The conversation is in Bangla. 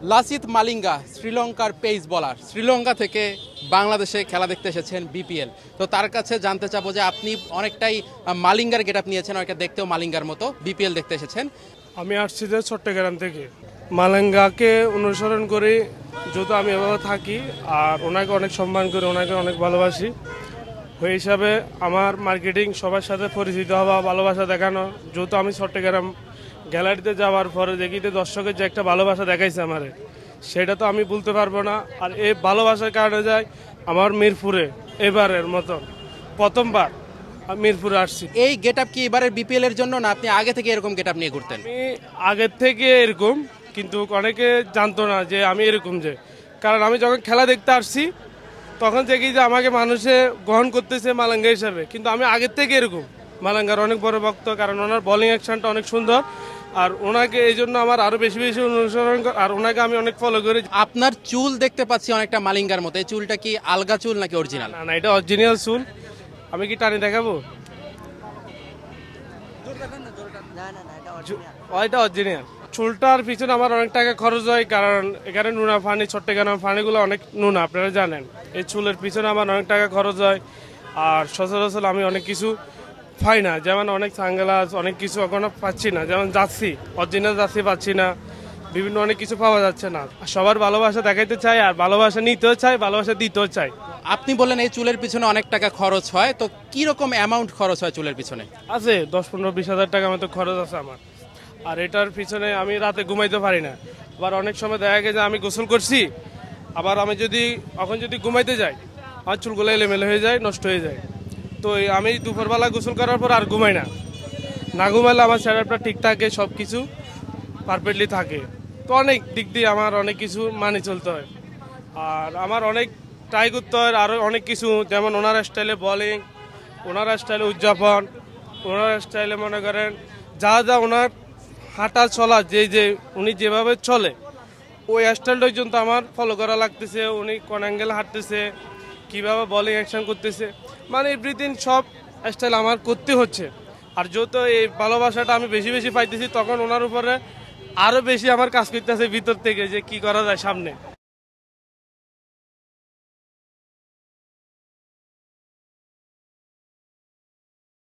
লাসিথ মালিঙ্গা শ্রীলঙ্কার পেস বলার, শ্রীলঙ্কা থেকে বাংলাদেশে খেলা দেখতে এসেছেন বিপিএল। তো তার কাছে জানতে চাবো যে আপনি অনেকটাই মালিঙ্গার গেট আপ নিয়েছেন, অনেকটা দেখতেও মালিঙ্গার মতো, বিপিএল দেখতে এসেছেন। আমি আসছি যে চট্টগ্রাম থেকে, মালিঙ্গাকে অনুসরণ করে যেহেতু আমি এভাবে থাকি আর ওনাকে অনেক সম্মান করি, ওনাকে অনেক ভালোবাসি, ওই হিসাবে আমার মার্কেটিং সবার সাথে পরিচিত হওয়া, ভালোবাসা দেখানো। যেহেতু আমি চট্টগ্রাম গ্যালারিতে যাওয়ার পরে দেখি যে দর্শকের যে একটা ভালোবাসা দেখাইছে আমারে, সেটা তো আমি বলতে পারবো না। আর এই ভালোবাসার কারণে যায় আমার মিরপুরে এবারের মতন প্রথমবার আমি মিরপুরে আসছি। এই গেট আপ কি এবারের বিপিএল এর জন্য, না আপনি আগে থেকে এরকম গেট আপ নিয়ে ঘুরতেন? আমি আগের থেকে এরকম, কিন্তু অনেকে জানতো না যে আমি এরকম, যে কারণ আমি যখন খেলা দেখতে আসছি তখন থেকেই যে আমাকে মানুষে গ্রহণ করতেছে মালাঙ্গা হিসাবে, কিন্তু আমি আগের থেকে এরকম মালাঙ্গার অনেক বড় ভক্ত, কারণ ওনার বোলিং অ্যাকশনটা অনেক সুন্দর। আর ওনাকে এই জন্য আমার আরো বেশি বেশি অনুসরণ, আর ওনাকে আমি অনেক ফলো করি। আপনার চুল দেখতে পাচ্ছি অনেকটা মালিঙ্গার মতো, এই চুলটা কি আলগা চুল নাকি অরিজিনাল? না না, এটা অরিজিনাল চুল। আমি কি টানি দেখাবো? এটা অরিজিনাল। চুলটার পিছনে আমার অনেক টাকা খরচ হয়, কারণ এখানে নুনা ফানি, চট্টগ্রাম ফানিগুলো অনেক নুনা, আপনারা জানেন। এই চুলের পিছনে আমার অনেক টাকা খরচ হয়। আর সচরাচর আমি অনেক কিছু পাই না, যেমন অনেক সানগ্লাস, অনেক কিছু এখনো পাচ্ছি না, যেমন জার্সি, অরিজিনাল জার্সি পাচ্ছি না, বিভিন্ন অনেক কিছু পাওয়া যাচ্ছে না। সবার ভালোবাসা দেখাইতে চাই, আর ভালোবাসা নিতেও চাই, ভালোবাসা দিতেও চাই। আপনি বললেন এই চুলের পিছনে অনেক টাকা খরচ হয়, তো কি রকম অ্যামাউন্ট খরচ হয় চুলের পিছনে? আছে 10-15-20 হাজার টাকা মতো খরচ আছে আমার। আর এটার পিছনে আমি রাতে ঘুমাইতে পারি না। আবার অনেক সময় দেখা গেছে আমি গোসল করছি, আবার আমি যদি ঘুমাইতে যাই, আমার চুলগুলো এলোমেলো হয়ে যায়, নষ্ট হয়ে যায়। তো আমি দুপুরবেলা গোসল করার পর আর ঘুমাই না। না ঘুমাইলে আমার সেটআপটা ঠিক থাকে, সব কিছু পারফেক্টলি থাকে। তো অনেক দিক দিয়ে আমার অনেক কিছু মানি চলতে হয়, আর আমার অনেক ট্রাই করতে হয় আরও অনেক কিছু, যেমন ওনার স্টাইলে বোলিং, ওনার স্টাইলে উদযাপন, ওনার স্টাইলে মনে করেন যা যা ওনার হাঁটা চলা, যে উনি যেভাবে চলে ওই স্টাইলটা পর্যন্ত আমার ফলো করা লাগতেছে। উনি কোন অ্যাঙ্গেল হাঁটতেছে, কীভাবে বোলিং অ্যাকশন করতেছে, মানে এভরিথিং সব স্টাইল আমার করতে হচ্ছে। আর যেহেতু এই ভালোবাসাটা আমি বেশি বেশি পাইতেছি, তখন ওনার উপরে আরও বেশি আমার কাজ করতেছে ভিতর থেকে, যে কি করা যায় সামনে।